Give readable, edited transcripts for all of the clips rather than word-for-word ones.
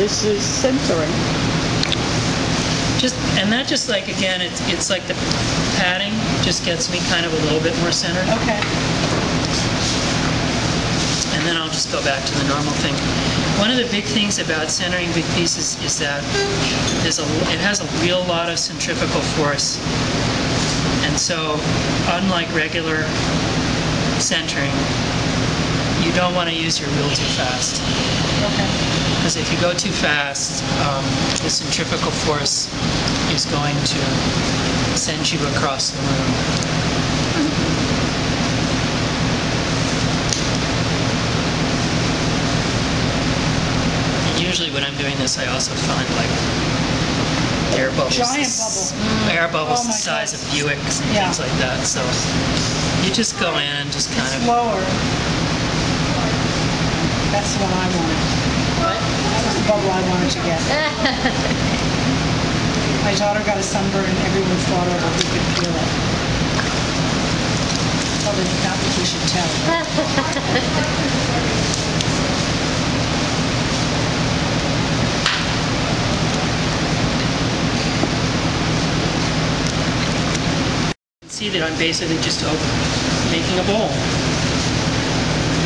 this is centering. And that just like, again, it's like the padding just gets me kind of a little bit more centered. Okay. And then I'll just go back to the normal thing. One of the big things about centering big pieces is that it has a real lot of centrifugal force. And so, unlike regular centering, you don't want to use your wheel too fast. Okay. Because if you go too fast, the centrifugal force is going to send you across the room. And usually when I'm doing this, I also find like air bubbles. Giant bubble. Air bubbles Oh the size God. of Buicks and Yeah. things like that. So you just go in and just kind of... Lower. That's the one I wanted. What? That was the bubble I wanted to get. My daughter got a sunburn and everyone fought over who could feel it. Well, then not that we should tell. See that I'm basically just making a bowl.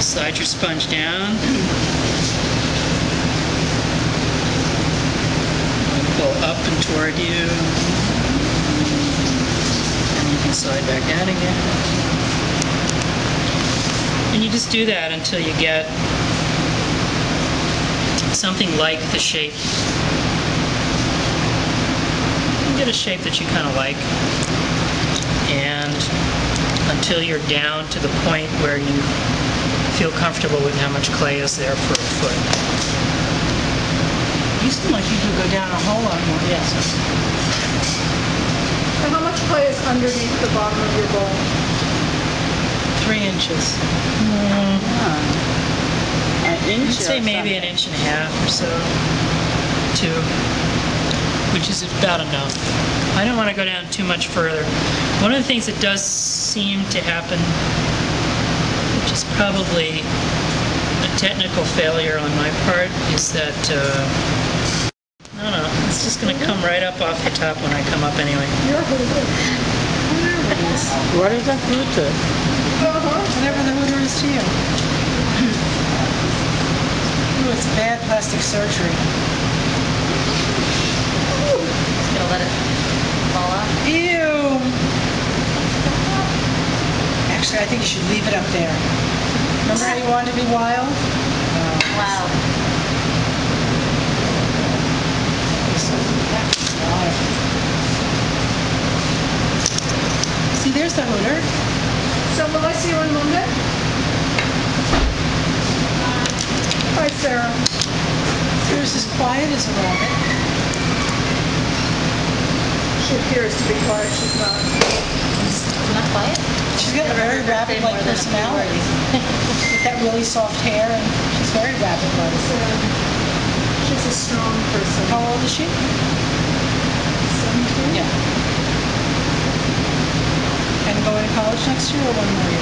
Slide your sponge down. Pull up and toward you. And you can slide back down again. And you just do that until you get something like the shape. You get a shape that you kind of like. And until you're down to the point where you feel comfortable with how much clay is there for a foot. You seem like you could go down a whole lot more. Yes. And how much clay is underneath the bottom of your bowl? 3 inches. An inch. I'd say maybe an inch and a half or so. 2. Which is about enough. I don't want to go down too much further. One of the things that does seem to happen, which is probably a technical failure on my part, is that, I don't know, it's just going to come right up off the top when I come up anyway. You're Hooter. What is a Hooter? Whatever the Hooter is to you. Ooh, it's bad plastic surgery. Just gonna let it fall off. Ew! Actually, I think you should leave it up there. Remember how you wanted to be wild? Wow. See, there's the Hooter. So will I see you on Monday? Hi, Sarah. Sarah's as quiet as a rabbit. She appears to be quiet. She's not. Not quiet? She's got a very rabbit-like personality. With that really soft hair, and she's very rabbit-like. She's a strong person. How old is she? 17? Yeah. And going to college next year or one more year?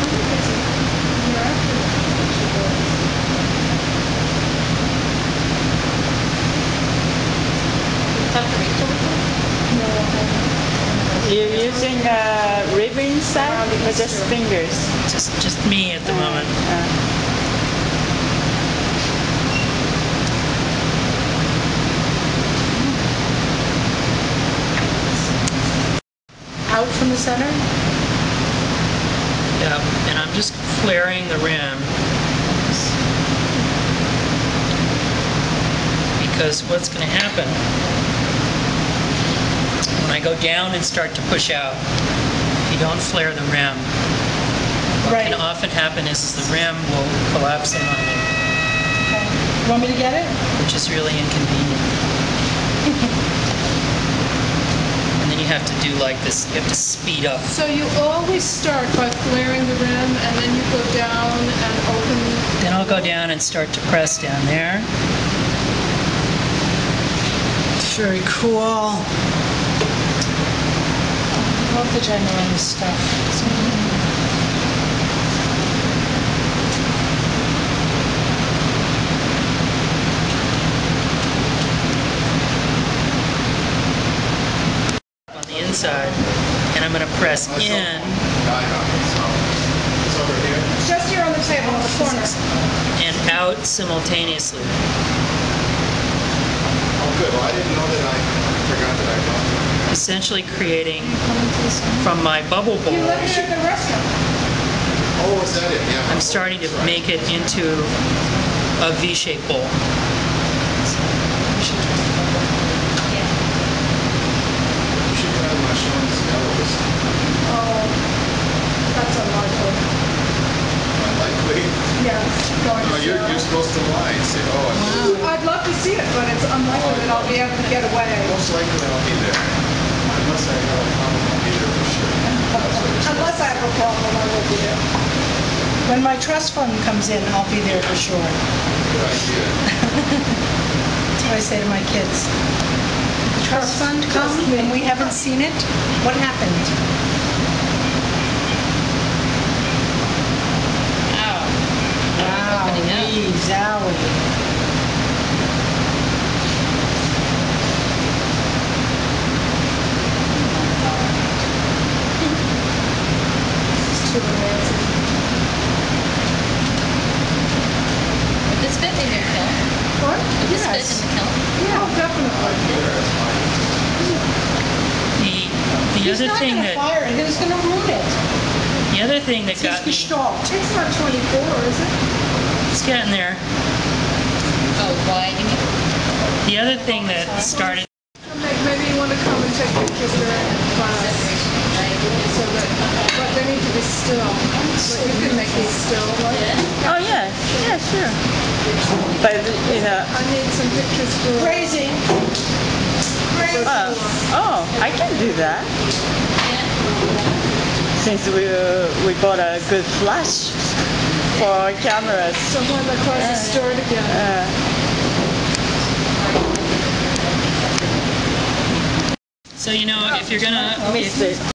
I think it's a year after that she goes. Talk to Rachel before? No, I haven't. You're using a ribbon side or just fingers? Just me at the moment. Out from the center? Yeah, and I'm just flaring the rim. Because what's going to happen when I go down and start to push out, if you don't flare the rim, what Right. can often happen is the rim will collapse in on you, Okay. You want me to get it? which is really inconvenient. And then you have to do like this, you have to speed up. So you always start by flaring the rim, and then you go down and open. Then I'll go down and start to press down there. Very cool. I love the ginormous stuff. press in It's just here on the table in the corner. and out simultaneously. Oh, good. Well, I didn't know that I forgot that I brought them. Essentially creating from my bubble You bowl, left it at the restaurant. Oh, is that it? Yeah. I'm starting to make it into a V-shaped bowl. You should try mushroom scallops. Oh, that's unlikely. Unlikely. Yes, going No, to you're Seattle. supposed to lie and say, oh, I'd love to see it, but it's unlikely that I'll be able to get away. most likely I'll be there. Unless I have a problem, I'll be there for sure. That's what you're saying. Unless I have a problem, I will be there. When my trust fund comes in, I'll be there for sure. Good idea. That's what I say to my kids. The trust fund comes and we haven't seen it. What happened? Wow, wee, zowie. This is too amazing. Would this fit in your kiln? What? Would this fit in Yes. the kiln? Yeah, definitely. The He's other not thing gonna that fire it. He's gonna ruin it. the other thing that It's his got me, gestalt. It's not 24, is it? it's getting there. Oh, why? You mean? The other thing that started, Maybe you want to come and take pictures during class, so that, but they need to be still. But you can make these still, like, Oh yeah, yeah, sure. But you know, I need some pictures for. Crazy. Crazy. oh, I can do that. Since we bought a good flash for our cameras. So when the class is started again. so you know, if you're gonna, Missed it.